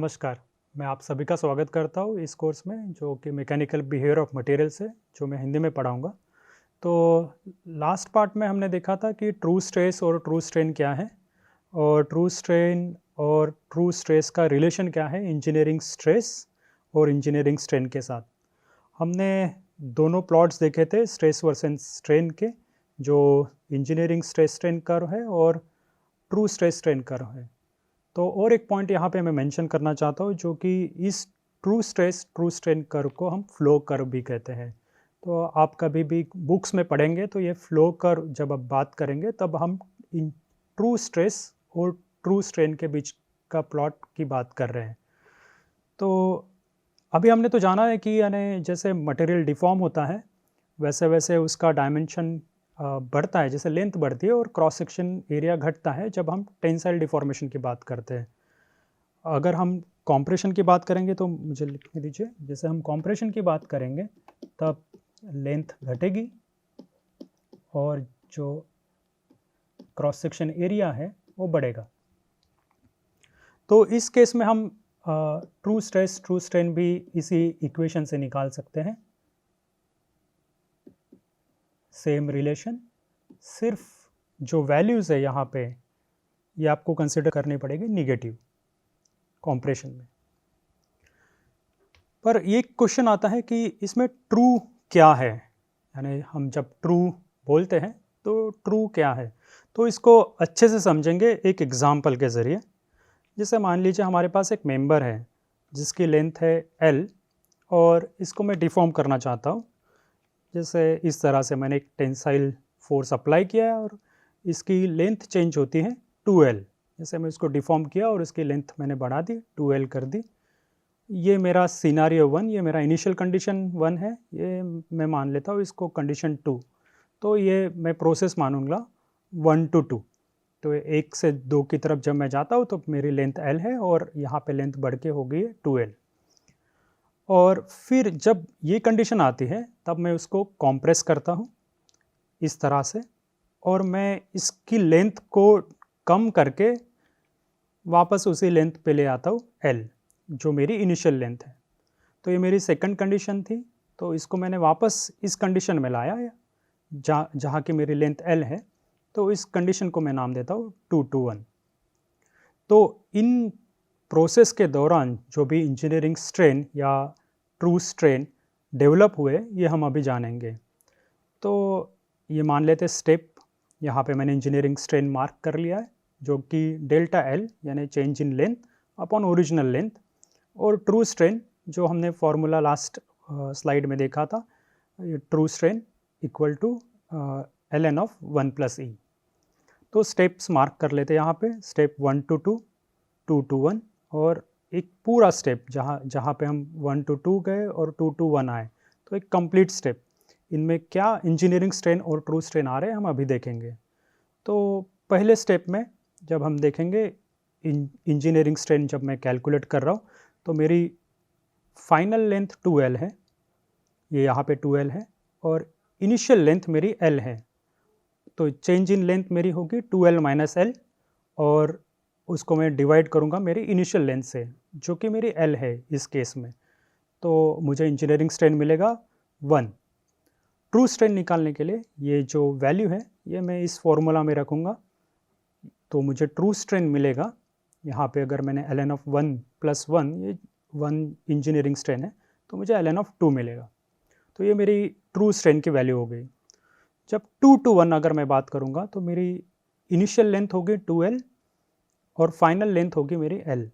नमस्कार, मैं आप सभी का स्वागत करता हूँ इस कोर्स में जो कि मैकेनिकल बिहेवियर ऑफ मटेरियल्स है, जो मैं हिंदी में पढ़ाऊँगा। तो लास्ट पार्ट में हमने देखा था कि ट्रू स्ट्रेस और ट्रू स्ट्रेन क्या है और ट्रू स्ट्रेन और ट्रू स्ट्रेस का रिलेशन क्या है इंजीनियरिंग स्ट्रेस और इंजीनियरिंग स्ट्रेन के साथ। हमने दोनों प्लॉट्स देखे थे स्ट्रेस वर्सेस स्ट्रेन के, जो इंजीनियरिंग स्ट्रेस स्ट्रेन कर्व है और ट्रू स्ट्रेस स्ट्रेन कर्व है। तो और एक पॉइंट यहाँ पे मैं मेंशन करना चाहता हूँ, जो कि इस true stress true strain curve को हम फ्लो कर्व भी कहते हैं। तो आप कभी भी बुक्स में पढ़ेंगे तो ये फ्लो कर्व जब आप बात करेंगे तब हम इन ट्रू स्ट्रेस और ट्रू स्ट्रेन के बीच का प्लॉट की बात कर रहे हैं। तो अभी हमने तो जाना है कि यानी जैसे मटेरियल डिफॉर्म होता है वैसे वैसे उसका डायमेंशन बढ़ता है, जैसे लेंथ बढ़ती है और क्रॉस सेक्शन एरिया घटता है जब हम टेंसाइल डिफॉर्मेशन की बात करते हैं। अगर हम कॉम्प्रेशन की बात करेंगे तो मुझे लिखने दीजिए, जैसे हम कॉम्प्रेशन की बात करेंगे तब लेंथ घटेगी और जो क्रॉस सेक्शन एरिया है वो बढ़ेगा। तो इस केस में हम ट्रू स्ट्रेस ट्रू स्ट्रेन भी इसी इक्वेशन से निकाल सकते हैं। सेम रिलेशन, सिर्फ जो वैल्यूज़ है यहाँ पे ये आपको कंसिडर करनी पड़ेगी निगेटिव कॉम्प्रेशन में। पर ये क्वेश्चन आता है कि इसमें ट्रू क्या है, यानी हम जब ट्रू बोलते हैं तो ट्रू क्या है। तो इसको अच्छे से समझेंगे एक एग्जाम्पल के ज़रिए। जैसे मान लीजिए हमारे पास एक मेंबर है जिसकी लेंथ है L और इसको मैं डिफॉर्म करना चाहता हूँ। जैसे इस तरह से मैंने एक टेंसाइल फोर्स अप्लाई किया है और इसकी लेंथ चेंज होती है 2L। जैसे मैं इसको डिफॉर्म किया और इसकी लेंथ मैंने बढ़ा दी, 2L कर दी। ये मेरा सिनारियो 1, ये मेरा इनिशियल कंडीशन 1 है, ये मैं मान लेता हूँ इसको कंडीशन 2। तो ये मैं प्रोसेस मानूंगा 1 to 2। तो 1 से 2 की तरफ जब मैं जाता हूँ तो मेरी लेंथ L है और यहाँ पे लेंथ बढ़ के हो गई है 2L। और फिर जब ये कंडीशन आती है तब मैं उसको कॉम्प्रेस करता हूँ इस तरह से, और मैं इसकी लेंथ को कम करके वापस उसी लेंथ पे ले आता हूँ L, जो मेरी इनिशियल लेंथ है। तो ये मेरी सेकंड कंडीशन थी, तो इसको मैंने वापस इस कंडीशन में लाया है जहाँ की मेरी लेंथ L है। तो इस कंडीशन को मैं नाम देता हूँ 2 to 1। तो इन प्रोसेस के दौरान जो भी इंजीनियरिंग स्ट्रेन या ट्रू स्ट्रेन डेवलप हुए ये हम अभी जानेंगे। तो ये मान लेते स्टेप, यहाँ पे मैंने इंजीनियरिंग स्ट्रेन मार्क कर लिया है जो कि डेल्टा L यानी change in length upon original length, और ट्रू स्ट्रेन जो हमने फॉर्मूला लास्ट स्लाइड में देखा था, true strain equal to ln of 1 + e। तो स्टेप्स मार्क कर लेते हैं यहाँ पे, स्टेप 1 to 2, 2 to 1 और एक पूरा स्टेप जहाँ पे हम 1 to 2 गए और 2 to 1 आए, तो एक कंप्लीट स्टेप। इनमें क्या इंजीनियरिंग स्ट्रेन और ट्रू स्ट्रेन आ रहे हैं हम अभी देखेंगे। तो पहले स्टेप में जब हम देखेंगे इंजीनियरिंग स्ट्रेन जब मैं कैलकुलेट कर रहा हूँ तो मेरी फाइनल लेंथ 2L है, ये यहाँ पे 2L है और इनिशियल लेंथ मेरी L है। तो चेंज इन लेंथ मेरी होगी 2L - L और उसको मैं डिवाइड करूँगा मेरी इनिशियल लेंथ से जो कि मेरी L है इस केस में। तो मुझे इंजीनियरिंग स्ट्रेन मिलेगा 1। ट्रू स्ट्रेन निकालने के लिए ये जो वैल्यू है ये मैं इस फॉर्मूला में रखूँगा, तो मुझे ट्रू स्ट्रेन मिलेगा। यहाँ पे अगर मैंने ln ऑफ 1 + 1, ये 1 इंजीनियरिंग स्ट्रेन है, तो मुझे ln ऑफ 2 मिलेगा। तो ये मेरी ट्रू स्ट्रेन की वैल्यू हो गई। जब 2 to 1 अगर मैं बात करूँगा तो मेरी इनिशियल लेंथ होगी 2L और फाइनल लेंथ होगी मेरी L।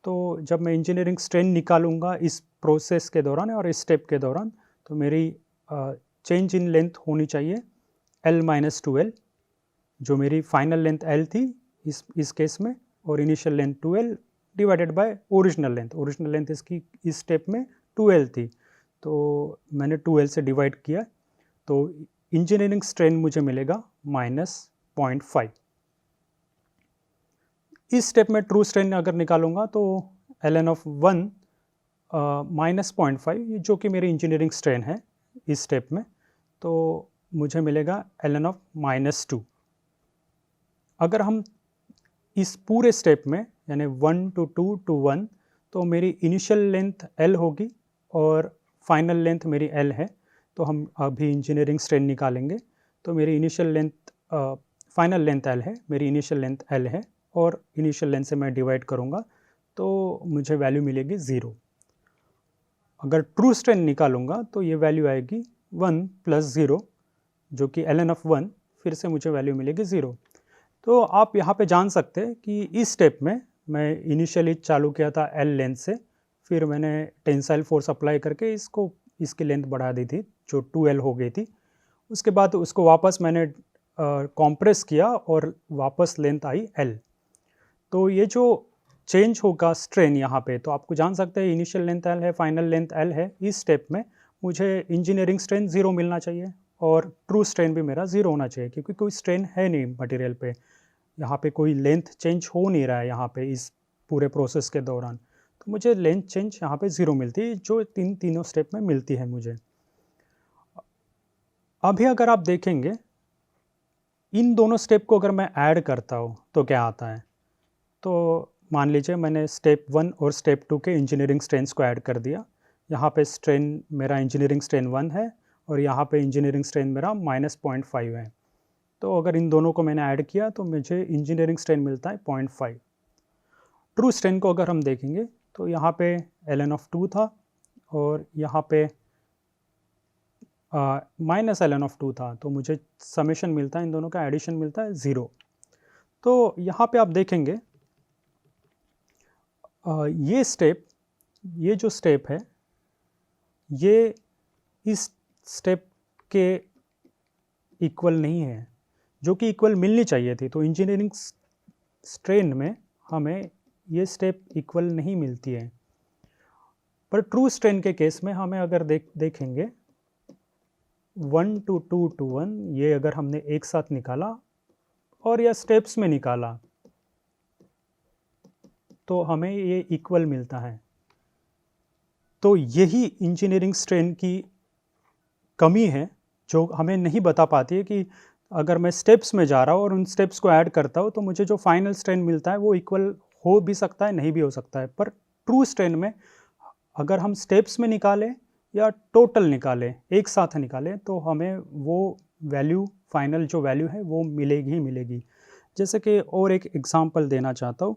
तो जब मैं इंजीनियरिंग स्ट्रेन निकालूंगा इस प्रोसेस के दौरान और इस स्टेप के दौरान, तो मेरी चेंज इन लेंथ होनी चाहिए L - 2L, जो मेरी फाइनल लेंथ L थी इस केस में, और initial length 2L divided by original length. Original length इसकी इस स्टेप में 2L थी, तो मैंने 2L से डिवाइड किया, तो इंजीनियरिंग स्ट्रेन मुझे मिलेगा -0.5। इस स्टेप में ट्रू स्ट्रेन अगर निकालूंगा तो ln ऑफ 1 -0.5, जो कि मेरी इंजीनियरिंग स्ट्रेन है इस स्टेप में, तो मुझे मिलेगा ln ऑफ -2। अगर हम इस पूरे स्टेप में यानी 1 to 2 to 1 तो मेरी इनिशियल लेंथ L होगी और फाइनल लेंथ मेरी L है। तो हम अभी इंजीनियरिंग स्ट्रेन निकालेंगे। तो मेरी initial length final length L है, मेरी इनिशियल लेंथ L है और इनिशियल लेंथ से मैं डिवाइड करूँगा तो मुझे वैल्यू मिलेगी 0। अगर ट्रू स्ट्रेन निकालूंगा तो ये वैल्यू आएगी 1 + 0 जो कि ln ऑफ 1, फिर से मुझे वैल्यू मिलेगी 0। तो आप यहाँ पे जान सकते हैं कि इस स्टेप में मैं इनिशियली चालू किया था L लेंथ से, फिर मैंने टेंसाइल फोर्स अप्लाई करके इसकी लेंथ बढ़ा दी थी जो 2L हो गई थी। उसके बाद उसको वापस मैंने कॉम्प्रेस किया और वापस लेंथ आई L। तो ये जो चेंज होगा स्ट्रेन यहाँ पे, तो आपको जान सकते हैं इनिशियल लेंथ L है, फाइनल लेंथ L है। इस स्टेप में मुझे इंजीनियरिंग स्ट्रेन 0 मिलना चाहिए और ट्रू स्ट्रेन भी मेरा 0 होना चाहिए, क्योंकि कोई स्ट्रेन है नहीं मटेरियल पे। यहाँ पे कोई लेंथ चेंज हो नहीं रहा है यहाँ पे इस पूरे प्रोसेस के दौरान। तो मुझे लेंथ चेंज यहाँ पे 0 मिलती है, जो तीनों स्टेप में मिलती है मुझे। अभी अगर आप देखेंगे इन दोनों स्टेप को अगर मैं ऐड करता हूँ तो क्या आता है। तो मान लीजिए मैंने स्टेप 1 और स्टेप 2 के इंजीनियरिंग स्ट्रेंस को ऐड कर दिया। यहाँ पे स्ट्रेन मेरा इंजीनियरिंग स्ट्रेन 1 है और यहाँ पे इंजीनियरिंग स्ट्रेन मेरा -0.5 है। तो अगर इन दोनों को मैंने ऐड किया तो मुझे इंजीनियरिंग स्ट्रेन मिलता है 0.5। ट्रू स्ट्रेन को अगर हम देखेंगे तो यहाँ पे ln ऑफ 2 था और यहाँ पे -ln ऑफ 2 था, तो मुझे समेशन मिलता है, इन दोनों का एडिशन मिलता है 0। तो यहाँ पे आप देखेंगे ये जो स्टेप है ये इस स्टेप के इक्वल नहीं है, जो कि इक्वल मिलनी चाहिए थी। तो इंजीनियरिंग स्ट्रेन में हमें ये स्टेप इक्वल नहीं मिलती है। पर ट्रू स्ट्रेन के केस में हमें अगर देखेंगे 1 to 2 to 1 ये अगर हमने एक साथ निकाला और या स्टेप्स में निकाला तो हमें ये इक्वल मिलता है। तो यही इंजीनियरिंग स्ट्रेन की कमी है जो हमें नहीं बता पाती है कि अगर मैं स्टेप्स में जा रहा हूँ और उन स्टेप्स को ऐड करता हूँ तो मुझे जो फाइनल स्ट्रेन मिलता है वो इक्वल हो भी सकता है, नहीं भी हो सकता है। पर ट्रू स्ट्रेन में अगर हम स्टेप्स में निकालें या टोटल निकालें, एक साथ निकालें, तो हमें वो वैल्यू फाइनल जो वैल्यू है वो मिलेगी ही मिलेगी। जैसे कि और एक एग्जांपल देना चाहता हूँ।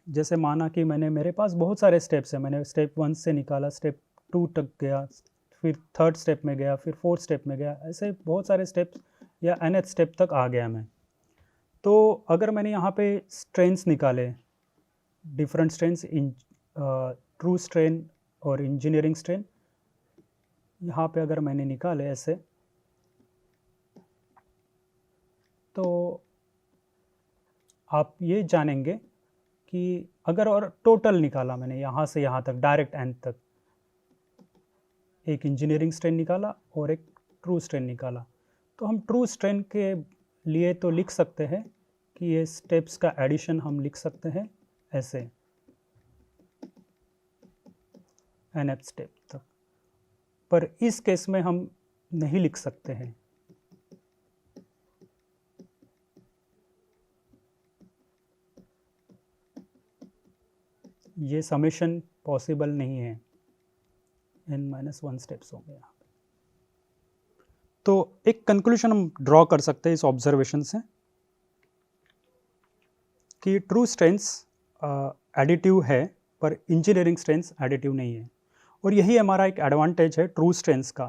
जैसे माना कि मेरे पास बहुत सारे स्टेप्स हैं, मैंने स्टेप 1 से निकाला, स्टेप 2 तक गया, फिर 3rd स्टेप में गया, फिर 4th स्टेप में गया, ऐसे बहुत सारे स्टेप्स या nth स्टेप तक आ गया मैं। तो अगर मैंने यहाँ पे स्ट्रेंस निकाले, different strains in true strain और इंजीनियरिंग स्ट्रेन, यहाँ पे अगर मैंने निकाले ऐसे, तो आप ये जानेंगे कि अगर और टोटल निकाला मैंने यहाँ से यहाँ तक डायरेक्ट एंड तक, एक इंजीनियरिंग स्ट्रेन निकाला और एक ट्रू स्ट्रेन निकाला, तो हम ट्रू स्ट्रेन के लिए तो लिख सकते हैं कि ये स्टेप्स का एडिशन हम लिख सकते हैं ऐसे nth स्टेप तक। पर इस केस में हम नहीं लिख सकते हैं। ये समेशन पॉसिबल नहीं है, n-1 स्टेप्स होंगे यहाँ पे। तो एक कंक्लूजन हम ड्रॉ कर सकते हैं इस ऑब्जर्वेशन से कि ट्रू स्ट्रेंस एडिटिव है पर इंजीनियरिंग स्ट्रेंस एडिटिव नहीं है। और यही हमारा एक एडवांटेज है ट्रू स्ट्रेंस का।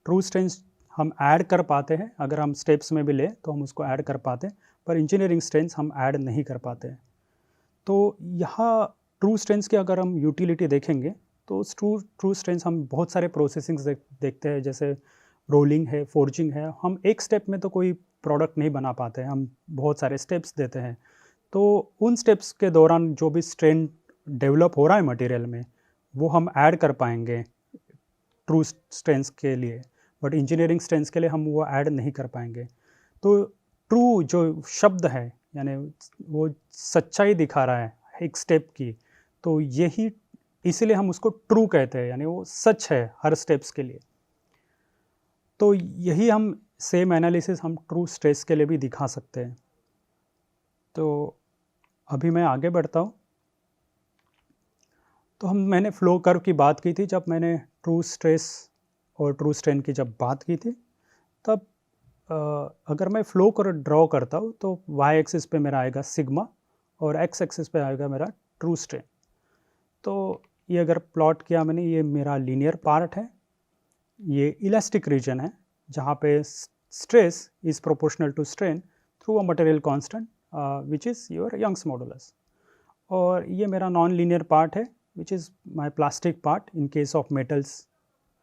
ट्रू स्ट्रेंस हम ऐड कर पाते हैं, अगर हम स्टेप्स में भी ले तो हम उसको ऐड कर पाते हैं, पर इंजीनियरिंग स्ट्रेंस हम ऐड नहीं कर पाते। तो यहाँ ट्रू स्ट्रेंस की अगर हम यूटिलिटी देखेंगे तो ट्रू स्ट्रेंस हम बहुत सारे प्रोसेसिंग्स देखते हैं, जैसे रोलिंग है, फोर्जिंग है। हम एक स्टेप में तो कोई प्रोडक्ट नहीं बना पाते हैं, हम बहुत सारे स्टेप्स देते हैं। तो उन स्टेप्स के दौरान जो भी स्ट्रेन डेवलप हो रहा है मटेरियल में, वो हम ऐड कर पाएंगे ट्रू स्ट्रेंस के लिए, बट इंजीनियरिंग स्ट्रेंस के लिए हम वो ऐड नहीं कर पाएंगे। तो ट्रू जो शब्द है यानी वो सच्चाई दिखा रहा है एक स्टेप की, तो यही इसीलिए हम उसको ट्रू कहते हैं, यानी वो सच है हर स्टेप्स के लिए। तो यही हम सेम एनालिसिस हम ट्रू स्ट्रेस के लिए भी दिखा सकते हैं। तो अभी मैं आगे बढ़ता हूँ। तो मैंने फ्लो कर्व की बात की थी जब मैंने ट्रू स्ट्रेस और ट्रू स्ट्रेन की जब बात की थी, तब अगर मैं फ्लो कर्व ड्रॉ करता हूँ तो वाई एक्सिस पे मेरा आएगा सिग्मा और एक्स एक्सिस पे आएगा मेरा ट्रू स्ट्रेन। तो ये अगर प्लॉट किया मैंने, ये मेरा लीनियर पार्ट है, ये इलास्टिक रीजन है जहाँ पे stress is proportional to strain through a material constant which is your Young's modulus. और ये मेरा नॉन लीनियर पार्ट है which is my plastic part in case of metals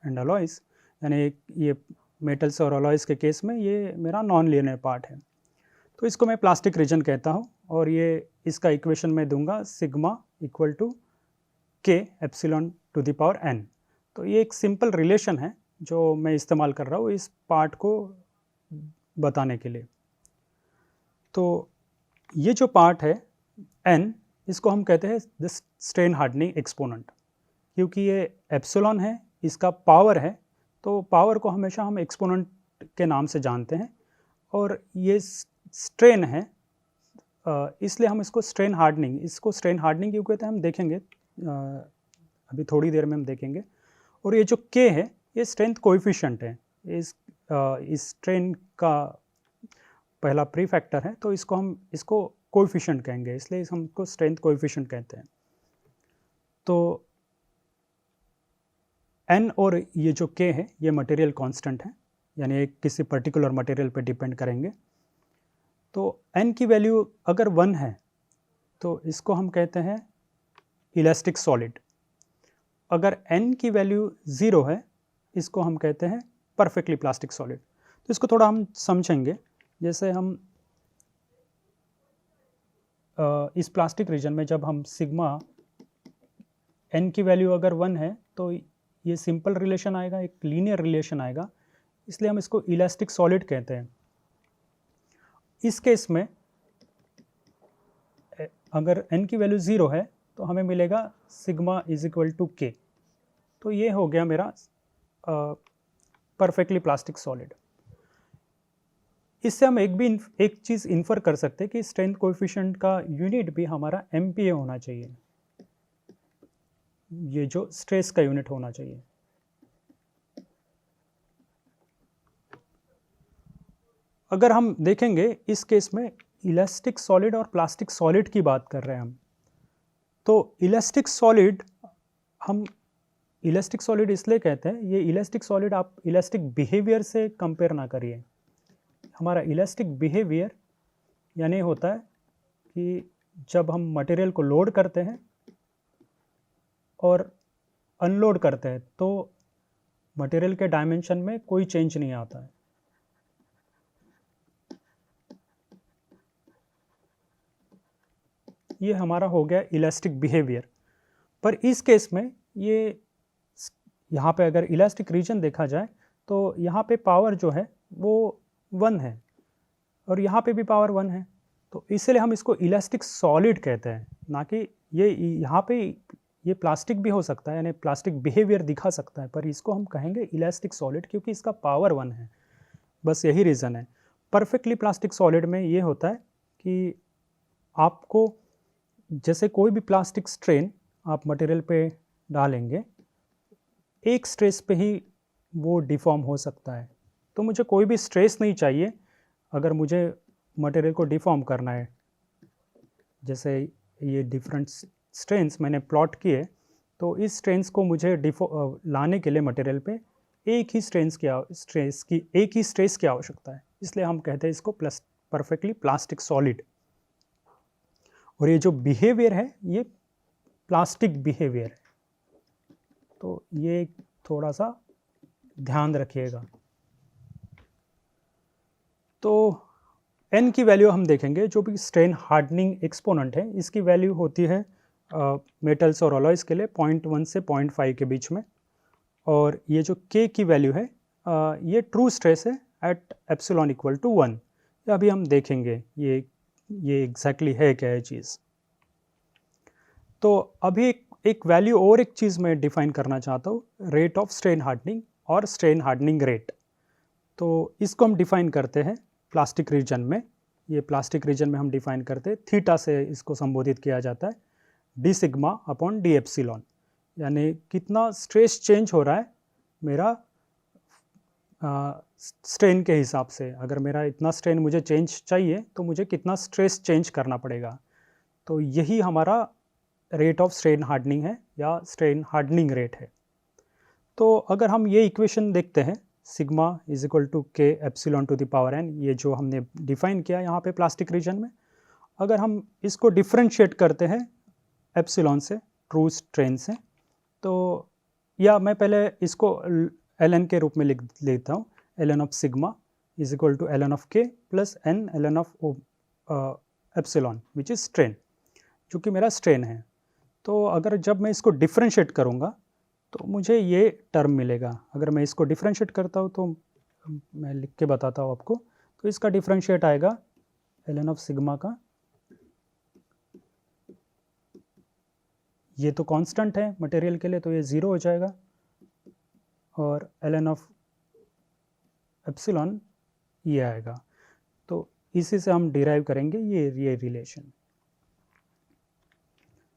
and alloys, यानी ये मेटल्स और अलॉयज़ के केस में ये मेरा नॉन लीनियर पार्ट है। तो इसको मैं प्लास्टिक रीजन कहता हूँ और ये इसका इक्वेशन मैं दूंगा sigma equal to K epsilon to the power n. तो ये एक सिंपल रिलेशन है जो मैं इस्तेमाल कर रहा हूँ इस पार्ट को बताने के लिए। तो ये जो पार्ट है एन, इसको हम कहते हैं द स्ट्रेन हार्डनिंग एक्सपोनेंट, क्योंकि ये एप्सिलॉन है, इसका पावर है, तो पावर को हमेशा हम एक्सपोनेंट के नाम से जानते हैं। और ये स्ट्रेन है, इसलिए हम इसको स्ट्रेन हार्डनिंग क्यों कहते हैं हम देखेंगे, अभी थोड़ी देर में हम देखेंगे। और ये जो के है ये स्ट्रेंथ कोएफिशिएंट है, इस स्ट्रेन का पहला प्री फैक्टर है, तो इसको कोएफिशिएंट कहेंगे, इसलिए हम इसको स्ट्रेंथ कोएफिशिएंट कहते हैं। तो एन और ये जो के है ये मटेरियल कांस्टेंट है, यानी एक किसी पर्टिकुलर मटेरियल पे डिपेंड करेंगे। तो एन की वैल्यू अगर 1 है तो इसको हम कहते हैं इलास्टिक सॉलिड। अगर एन की वैल्यू 0 है इसको हम कहते हैं परफेक्टली प्लास्टिक सॉलिड। तो इसको थोड़ा हम समझेंगे, जैसे हम इस प्लास्टिक रीजन में जब हम सिग्मा एन की वैल्यू अगर 1 है तो ये सिंपल रिलेशन आएगा, एक लीनियर रिलेशन आएगा, इसलिए हम इसको इलास्टिक सॉलिड कहते हैं। इस केस में अगर n की वैल्यू 0 है तो हमें मिलेगा सिग्मा इज इक्वल टू के। तो ये हो गया मेरा परफेक्टली प्लास्टिक सॉलिड। इससे हम एक चीज़ इन्फर कर सकते हैं कि स्ट्रेंथ कोएफिशिएंट का यूनिट भी हमारा MPa होना चाहिए, ये जो स्ट्रेस का यूनिट होना चाहिए। अगर हम देखेंगे इस केस में इलास्टिक सॉलिड और प्लास्टिक सॉलिड की बात कर रहे हैं हम, तो इलास्टिक सॉलिड इसलिए कहते हैं, ये इलास्टिक सॉलिड आप इलास्टिक बिहेवियर से कंपेयर ना करिए। हमारा इलास्टिक बिहेवियर यानी होता है कि जब हम मटेरियल को लोड करते हैं और अनलोड करते हैं तो मटेरियल के डायमेंशन में कोई चेंज नहीं आता है। ये हमारा हो गया इलास्टिक बिहेवियर। पर इस केस में ये यहाँ पे अगर इलास्टिक रीजन देखा जाए तो यहाँ पे पावर जो है वो 1 है और यहाँ पे भी पावर 1 है, तो इसलिए हम इसको इलास्टिक सॉलिड कहते हैं, ना कि ये यहाँ पे ये प्लास्टिक भी हो सकता है, यानी प्लास्टिक बिहेवियर दिखा सकता है, पर इसको हम कहेंगे इलास्टिक सॉलिड क्योंकि इसका पावर 1 है, बस यही रीज़न है। परफेक्टली प्लास्टिक सॉलिड में ये होता है कि आपको जैसे कोई भी प्लास्टिक स्ट्रेन आप मटेरियल पे डालेंगे, एक स्ट्रेस पे ही वो डिफॉर्म हो सकता है, तो मुझे कोई भी स्ट्रेस नहीं चाहिए अगर मुझे मटेरियल को डिफॉर्म करना है। जैसे ये डिफरेंट स्ट्रेन्स मैंने प्लॉट किए, तो इस स्ट्रेन्स को मुझे लाने के लिए मटेरियल पे एक ही स्ट्रेस की आवश्यकता है, इसलिए हम कहते हैं इसको परफेक्टली प्लास्टिक सॉलिड। और ये जो बिहेवियर है ये प्लास्टिक बिहेवियर है, तो ये थोड़ा सा ध्यान रखिएगा। तो n की वैल्यू हम देखेंगे, जो भी स्ट्रेन हार्डनिंग एक्सपोनेंट है इसकी वैल्यू होती है मेटल्स और अलॉयज़ के लिए 0.1 से 0.5 के बीच में। और ये जो k की वैल्यू है ये ट्रू स्ट्रेस है एट एप्सिलॉन इक्वल टू 1। अभी हम देखेंगे ये एग्जैक्टली है क्या है चीज़। तो अभी एक वैल्यू और एक चीज़ मैं डिफाइन करना चाहता हूँ, रेट ऑफ स्ट्रेन हार्डनिंग और स्ट्रेन हार्डनिंग रेट। तो इसको हम डिफाइन करते हैं प्लास्टिक रीजन में, ये प्लास्टिक रीजन में हम डिफाइन करते हैं थीटा से, इसको संबोधित किया जाता है D sigma upon D epsilon. यानी कितना स्ट्रेस चेंज हो रहा है मेरा स्ट्रेन के हिसाब से। अगर मेरा इतना स्ट्रेन मुझे चेंज चाहिए तो मुझे कितना स्ट्रेस चेंज करना पड़ेगा। तो यही हमारा रेट ऑफ स्ट्रेन हार्डनिंग है या स्ट्रेन हार्डनिंग रेट है। तो अगर हम ये इक्वेशन देखते हैं, sigma is equal to K epsilon to the power n, ये जो हमने डिफाइन किया यहाँ पे प्लास्टिक रीजन में, अगर हम इसको डिफ्रेंशिएट करते हैं एप्सिलॉन से, ट्रू स्ट्रेन से, तो या मैं पहले इसको एल एन के रूप में लिख लेता हूँ। L N of sigma is equal to L N of K plus N L N of epsilon which is strain, जो कि मेरा स्ट्रेन है। तो अगर जब मैं इसको डिफ्रेंशिएट करूँगा तो मुझे ये टर्म मिलेगा। अगर मैं इसको डिफ्रेंशिएट करता हूँ तो मैं लिख के बताता हूँ आपको। तो इसका डिफ्रेंशिएट आएगा एल एन ऑफ सिग्मा का, ये तो कांस्टेंट है मटेरियल के लिए तो ये 0 हो जाएगा, और एल एन ऑफ एप्सिलॉन ये आएगा। तो इसी से हम डिराइव करेंगे ये रिलेशन।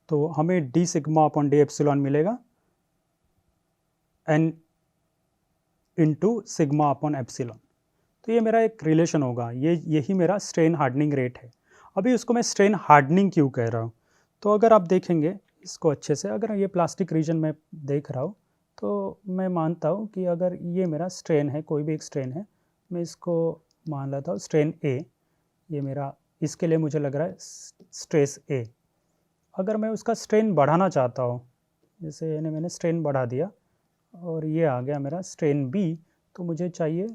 तो हमें D sigma upon D epsilon मिलेगा N into sigma upon epsilon. तो ये मेरा एक रिलेशन होगा, यही मेरा स्ट्रेन हार्डनिंग रेट है। अभी उसको मैं स्ट्रेन हार्डनिंग क्यों कह रहा हूँ, तो अगर आप देखेंगे इसको अच्छे से, अगर ये प्लास्टिक रीजन में देख रहा हूँ तो मैं मानता हूँ कि अगर ये मेरा स्ट्रेन है, कोई भी एक स्ट्रेन है, मैं इसको मान लेता हूँ स्ट्रेन ए, ये मेरा, इसके लिए मुझे लग रहा है स्ट्रेस ए। अगर मैं उसका स्ट्रेन बढ़ाना चाहता हूँ, जैसे यानी मैंने स्ट्रेन बढ़ा दिया और ये आ गया मेरा स्ट्रेन बी, तो मुझे चाहिए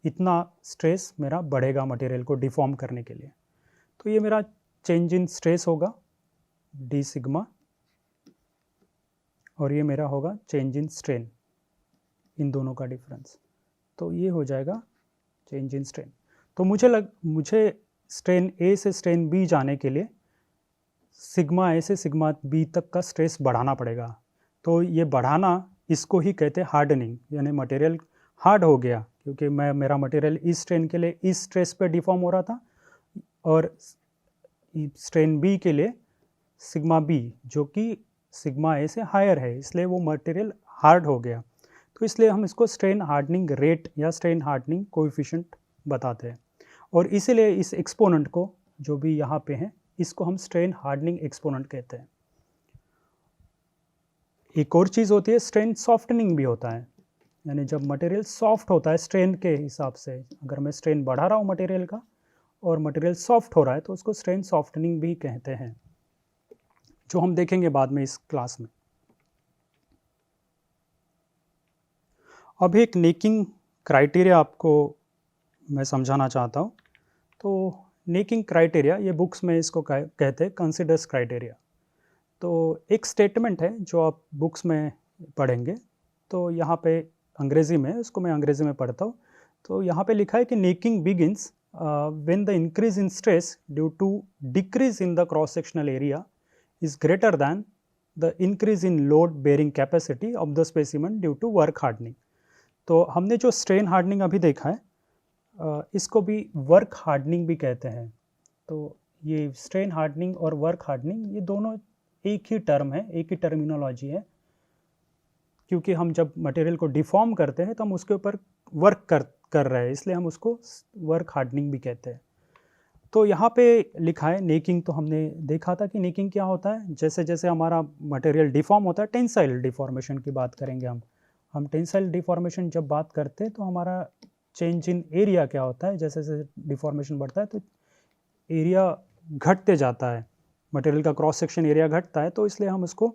इतना स्ट्रेस मेरा बढ़ेगा मटेरियल को डिफॉर्म करने के लिए। तो ये मेरा चेंज इन स्ट्रेस होगा डी सिग्मा, और ये मेरा होगा चेंज इन स्ट्रेन, इन दोनों का डिफरेंस। तो ये हो जाएगा चेंज इन स्ट्रेन। तो मुझे स्ट्रेन ए से स्ट्रेन बी जाने के लिए सिग्मा ए से सिग्मा बी तक का स्ट्रेस बढ़ाना पड़ेगा। तो ये बढ़ाना, इसको ही कहते हैं हार्डनिंग, यानी मटेरियल हार्ड हो गया, क्योंकि मेरा मटेरियल इस स्ट्रेन के लिए इस स्ट्रेस पे डिफॉर्म हो रहा था, और स्ट्रेन बी के लिए सिग्मा बी जो कि सिग्मा ए से हायर है, इसलिए वो मटेरियल हार्ड हो गया। तो इसलिए हम इसको स्ट्रेन हार्डनिंग रेट या स्ट्रेन हार्डनिंग कोएफिशिएंट बताते हैं, और इसीलिए इस एक्सपोनेंट को जो भी यहाँ पे है, इसको हम स्ट्रेन हार्डनिंग एक्सपोनेंट कहते हैं। एक और चीज़ होती है, स्ट्रेन सॉफ्टनिंग भी होता है, यानी जब मटेरियल सॉफ्ट होता है स्ट्रेन के हिसाब से, अगर मैं स्ट्रेन बढ़ा रहा हूँ मटेरियल का और मटेरियल सॉफ्ट हो रहा है तो उसको स्ट्रेन सॉफ्टनिंग भी कहते हैं, जो हम देखेंगे बाद में इस क्लास में। अब एक नेकिंग क्राइटेरिया आपको मैं समझाना चाहता हूँ। तो नेकिंग क्राइटेरिया, ये बुक्स में इसको कहते हैं कंसिडर्स क्राइटेरिया। तो एक स्टेटमेंट है जो आप बुक्स में पढ़ेंगे, तो यहाँ पे अंग्रेज़ी में, उसको मैं अंग्रेज़ी में पढ़ता हूँ। तो यहाँ पे लिखा है कि necking begins when the increase in stress due to decrease in the cross sectional area is greater than the increase in load bearing capacity of the specimen due to work hardening. तो हमने जो strain hardening अभी देखा है, इसको भी work hardening भी कहते हैं। तो ये स्ट्रेन हार्डनिंग और वर्क हार्डनिंग, ये दोनों एक ही टर्म है, एक ही टर्मिनोलॉजी है, क्योंकि हम जब मटेरियल को डिफॉर्म करते हैं तो हम उसके ऊपर वर्क कर रहे हैं, इसलिए हम उसको वर्क हार्डनिंग भी कहते हैं। तो यहाँ पे लिखा है नेकिंग, तो हमने देखा था कि नेकिंग क्या होता है। जैसे जैसे हमारा मटेरियल डिफॉर्म होता है, टेंसाइल डिफॉर्मेशन की बात करेंगे हम टेंसाइल डिफॉर्मेशन जब बात करते हैं तो हमारा चेंज इन एरिया क्या होता है, जैसे जैसे डिफॉर्मेशन बढ़ता है तो एरिया घटते जाता है, मटेरियल का क्रॉस सेक्शन एरिया घटता है, तो इसलिए हम उसको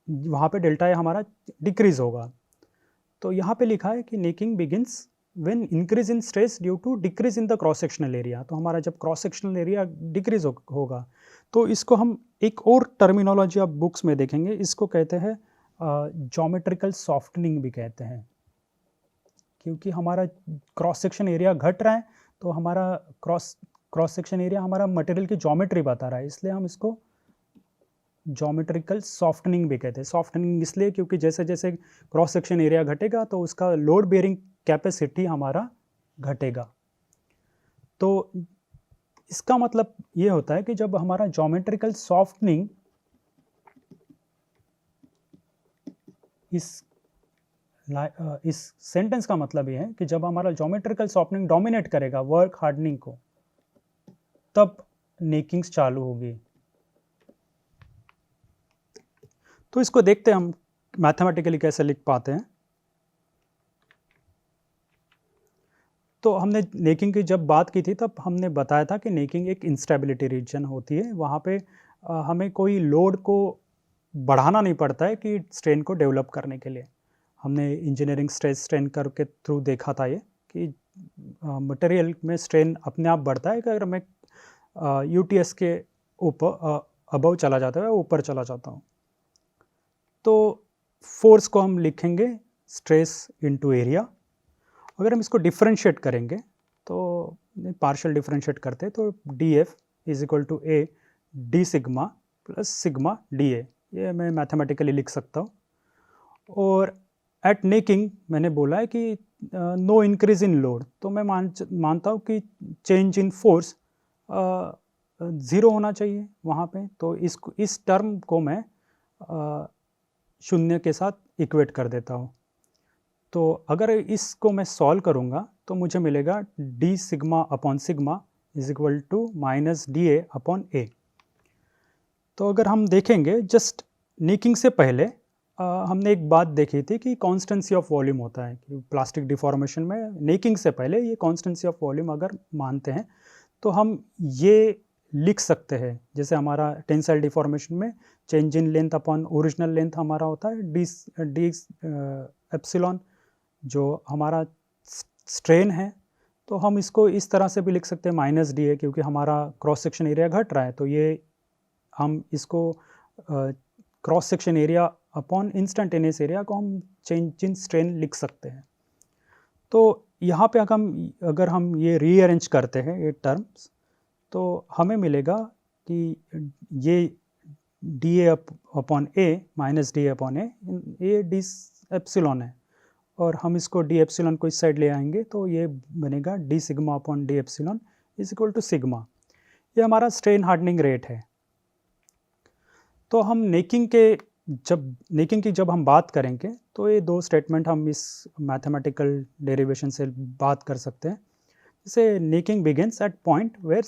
वहाँ पे डेल्टा ए हमारा डिक्रीज़ होगा। तो यहाँ पे लिखा है कि necking begins when increase in stress due to decrease in the cross sectional area. तो हमारा जब क्रॉस सेक्शनल एरिया डिक्रीज होगा, तो इसको हम एक और टर्मिनोलॉजी आप बुक्स में देखेंगे, इसको कहते हैं ज्योमेट्रिकल सॉफ्टनिंग भी कहते हैं, क्योंकि हमारा क्रॉस सेक्शन एरिया घट रहा है, तो हमारा क्रॉस सेक्शन एरिया हमारा मटेरियल की ज्योमेट्री बता रहा है, इसलिए हम इसको ज्योमेट्रिकल सॉफ्टनिंग भी कहते हैं। सॉफ्टनिंग इसलिए क्योंकि जैसे जैसे क्रॉस सेक्शन एरिया घटेगा तो उसका लोड बेयरिंग कैपेसिटी हमारा घटेगा। तो इसका मतलब ये होता है कि जब हमारा ज्योमेट्रिकल सॉफ्टनिंग इस सेंटेंस का मतलब ये है कि जब हमारा ज्योमेट्रिकल सॉफ्टनिंग डोमिनेट करेगा वर्क हार्डनिंग को, तब नेकिंग्स चालू होगी। तो इसको देखते हैं हम मैथमेटिकली कैसे लिख पाते हैं। तो हमने नेकिंग की जब बात की थी तब हमने बताया था कि नेकिंग एक इंस्टेबिलिटी रीजन होती है। वहाँ पे हमें कोई लोड को बढ़ाना नहीं पड़ता है कि स्ट्रेन को डेवलप करने के लिए। हमने इंजीनियरिंग स्ट्रेस स्ट्रेन कर्व के थ्रू देखा था ये कि मटेरियल में स्ट्रेन अपने आप बढ़ता है कि अगर मैं यूटीएस के ऊपर अबव चला जाता है, ऊपर चला जाता हूँ। तो फोर्स को हम लिखेंगे स्ट्रेस इनटू एरिया। अगर हम इसको डिफरेंशिएट करेंगे तो पार्शियल डिफरेंशिएट करते हैं तो D F is equal to A D sigma plus sigma D A, ये मैं मैथमेटिकली लिख सकता हूँ। और एट नेकिंग मैंने बोला है कि नो इंक्रीज इन लोड, तो मैं मानता हूँ कि चेंज इन फोर्स ज़ीरो होना चाहिए वहाँ पे। तो इस टर्म को मैं शून्य के साथ इक्वेट कर देता हूँ। तो अगर इसको मैं सॉल्व करूँगा तो मुझे मिलेगा D sigma upon sigma is equal to minus D A upon A. तो अगर हम देखेंगे जस्ट नेकिंग से पहले हमने एक बात देखी थी कि कॉन्स्टेंसी ऑफ वॉल्यूम होता है कि प्लास्टिक डिफॉर्मेशन में नेकिंग से पहले ये कॉन्स्टेंसी ऑफ वॉल्यूम अगर मानते हैं तो हम ये लिख सकते हैं, जैसे हमारा टेंसाइल डिफॉर्मेशन में change in length upon original length हमारा होता है डी एप्सिलॉन, जो हमारा स्ट्रेन है। तो हम इसको इस तरह से भी लिख सकते हैं माइनस डी ए, क्योंकि हमारा क्रॉस सेक्शन एरिया घट रहा है तो ये हम इसको cross section area upon instantaneous area को हम चेंज इन स्ट्रेन लिख सकते हैं। तो यहाँ पे अगर हम ये रीअरेंज करते हैं ये टर्म्स तो हमें मिलेगा कि ये D A upon A minus D A upon A D epsilon है, और हम इसको डी एप्सिलॉन को इस साइड ले आएंगे तो ये बनेगा D sigma upon D epsilon is equal to sigma. ये हमारा स्ट्रेन हार्डनिंग रेट है। तो हम नेकिंग की जब हम बात करेंगे तो ये दो स्टेटमेंट हम इस मैथमेटिकल डेरिवेशन से बात कर सकते हैं। जैसे necking begins at point where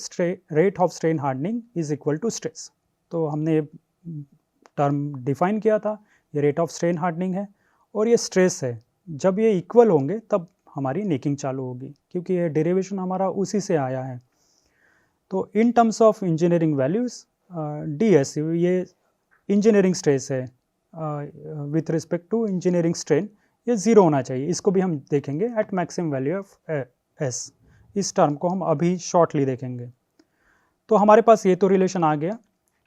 rate of strain hardening is equal to stress. तो हमने टर्म डिफाइन किया था, ये रेट ऑफ स्ट्रेन हार्डनिंग है और ये स्ट्रेस है। जब ये इक्वल होंगे तब हमारी नेकिंग चालू होगी, क्योंकि ये डेरिवेशन हमारा उसी से आया है। तो in terms of engineering values D S, ये इंजीनियरिंग स्ट्रेस है with respect to engineering strain, ये ज़ीरो होना चाहिए। इसको भी हम देखेंगे at maximum value of S. इस टर्म को हम अभी शॉर्टली देखेंगे। तो हमारे पास ये तो रिलेशन आ गया।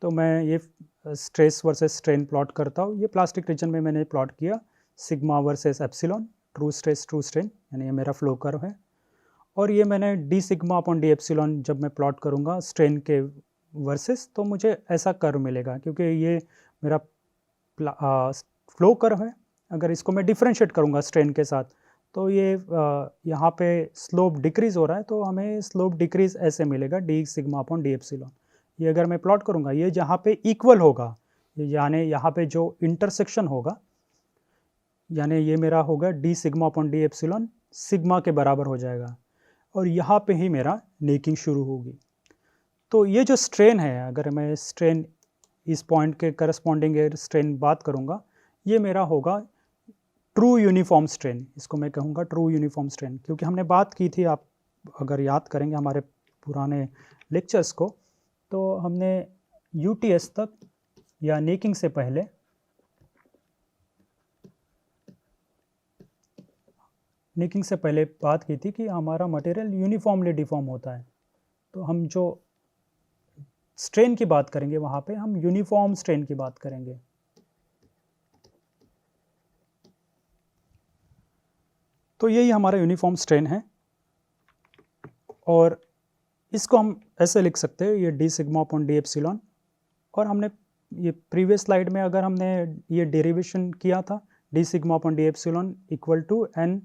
तो मैं ये स्ट्रेस वर्सेस स्ट्रेन प्लॉट करता हूँ। ये प्लास्टिक रीजन में मैंने प्लॉट किया sigma versus epsilon, true stress true strain, यानी ये मेरा फ्लो कर्व है। और ये मैंने D sigma upon D epsilon जब मैं प्लॉट करूँगा स्ट्रेन के वर्सेस, तो मुझे ऐसा कर्व मिलेगा, क्योंकि ये मेरा फ्लो कर्व है। अगर इसको मैं डिफरेंशिएट करूँगा स्ट्रेन के साथ तो ये यहाँ पे स्लोप डिक्रीज़ हो रहा है, तो हमें स्लोप डिक्रीज़ ऐसे मिलेगा D sigma upon D epsilon. ये अगर मैं प्लॉट करूँगा, ये जहाँ पे इक्वल होगा, यानी यहाँ पे जो इंटरसेक्शन होगा, यानी ये मेरा होगा D sigma upon D epsilon sigma के बराबर हो जाएगा, और यहाँ पे ही मेरा नेकिंग शुरू होगी। तो ये जो स्ट्रेन है, अगर मैं स्ट्रेन इस पॉइंट के करस्पॉन्डिंग स्ट्रेन बात करूँगा, ये मेरा होगा ट्रू यूनिफॉर्म स्ट्रेन। इसको मैं कहूँगा ट्रू यूनिफॉर्म स्ट्रेन, क्योंकि हमने बात की थी, आप अगर याद करेंगे हमारे पुराने लेक्चर्स को, तो हमने यूटीएस तक या नेकिंग से पहले बात की थी कि हमारा मटेरियल यूनिफॉर्मली डिफॉर्म होता है। तो हम जो स्ट्रेन की बात करेंगे वहाँ पे हम यूनिफॉर्म स्ट्रेन की बात करेंगे। तो यही हमारा यूनिफॉर्म स्ट्रेन है, और इसको हम ऐसे लिख सकते हैं, ये D sigma upon D epsilon. और हमने ये प्रीवियस स्लाइड में अगर हमने ये डेरिवेशन किया था D sigma upon D epsilon equal to N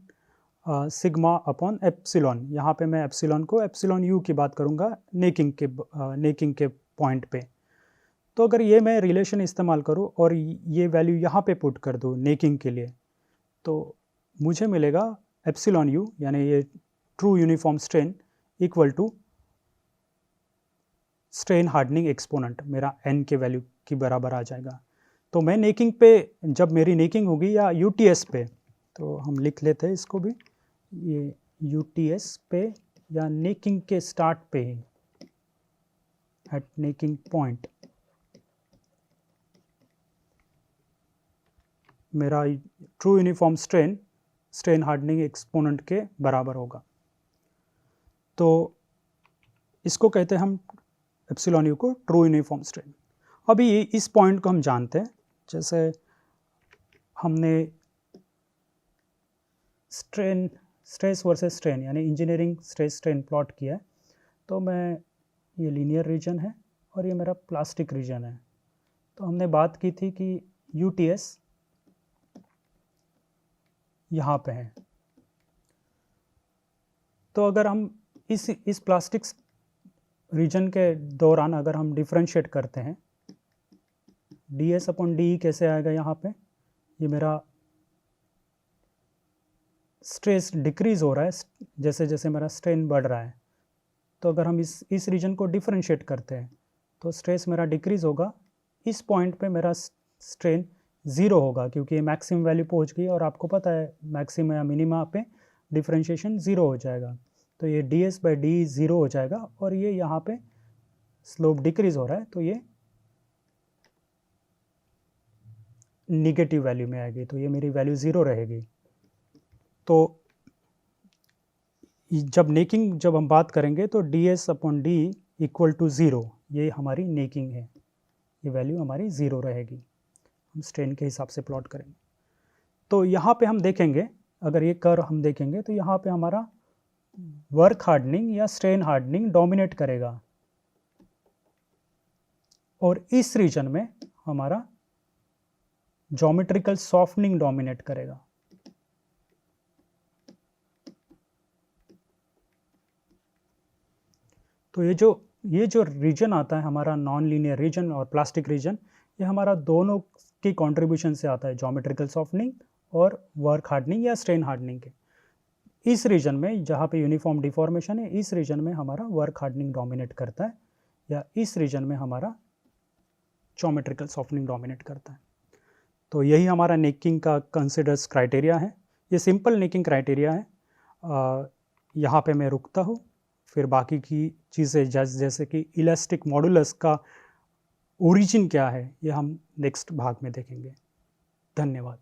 sigma upon epsilon. यहाँ पे मैं एप्सिलॉन को एप्सिलॉन यू की बात करूँगा नेकिंग के पॉइंट पे। तो अगर ये मैं रिलेशन इस्तेमाल करूँ और ये वैल्यू यहाँ पे पुट कर दूँ नेकिंग के लिए, तो मुझे मिलेगा एप्सिलॉन यू यानी ये true uniform strain equal to strain hardening exponent, मेरा n के वैल्यू की बराबर आ जाएगा। तो मैं नेकिंग पे, जब मेरी नेकिंग होगी या यूटीएस पे, तो हम लिख लेते हैं इसको भी, ये यूटीएस पे या नेकिंग के स्टार्ट पे ही, एट नेकिंग पॉइंट, मेरा true uniform strain strain hardening exponent के बराबर होगा। तो इसको कहते हैं हम एप्सिलॉन यू को ट्रू यूनिफॉर्म स्ट्रेन। अभी इस पॉइंट को हम जानते हैं, जैसे हमने स्ट्रेस वर्सेस स्ट्रेन यानी इंजीनियरिंग स्ट्रेस स्ट्रेन प्लॉट किया है, तो मैं, ये लीनियर रीजन है और ये मेरा प्लास्टिक रीजन है। तो हमने बात की थी कि यूटीएस यहाँ पे है। तो अगर हम इस प्लास्टिक रीजन के दौरान अगर हम डिफरेंशिएट करते हैं, डी एस अपॉन डी कैसे आएगा यहाँ पे, ये मेरा स्ट्रेस डिक्रीज हो रहा है जैसे जैसे मेरा स्ट्रेन बढ़ रहा है। तो अगर हम इस रीजन को डिफरेंशिएट करते हैं तो स्ट्रेस मेरा डिक्रीज होगा, इस पॉइंट पे मेरा स्ट्रेन ज़ीरो होगा क्योंकि ये मैक्सिमम वैल्यू पहुंच गई और आपको पता है मैक्सिमम या मिनिमा पे डिफरेंशिएशन ज़ीरो हो जाएगा। तो ये D S by D zero हो जाएगा और ये यहाँ पे स्लोप डिक्रीज हो रहा है, तो ये निगेटिव वैल्यू में आएगी, तो ये मेरी वैल्यू ज़ीरो रहेगी। तो जब हम बात करेंगे तो D S upon D equal to zero, ये हमारी नेकिंग है, ये वैल्यू हमारी ज़ीरो रहेगी। हम स्ट्रेन के हिसाब से प्लॉट करेंगे। तो यहाँ पे हम देखेंगे, अगर ये कर्व हम देखेंगे तो यहाँ पे हमारा वर्क हार्डनिंग या स्ट्रेन हार्डनिंग डोमिनेट करेगा और इस रीजन में हमारा ज्योमेट्रिकल सॉफ्टनिंग डोमिनेट करेगा। तो ये जो रीजन आता है हमारा नॉन लीनियर रीजन और प्लास्टिक रीजन, ये हमारा दोनों की कंट्रीब्यूशन से आता है, ज्योमेट्रिकल सॉफ्टनिंग और वर्क हार्डनिंग या स्ट्रेन हार्डनिंग के। इस रीजन में जहाँ पे यूनिफॉर्म डिफॉर्मेशन है, इस रीजन में हमारा वर्क हार्डनिंग डोमिनेट करता है या इस रीजन में हमारा ज्योमेट्रिकल सॉफ्टनिंग डोमिनेट करता है। तो यही हमारा नेकिंग का कंसिडर्स क्राइटेरिया है। ये सिंपल नेकिंग क्राइटेरिया है। यहाँ पे मैं रुकता हूँ, फिर बाकी की चीज़ें जैसे कि इलास्टिक मॉडुलस का ओरिजिन क्या है, ये हम नेक्स्ट भाग में देखेंगे। धन्यवाद।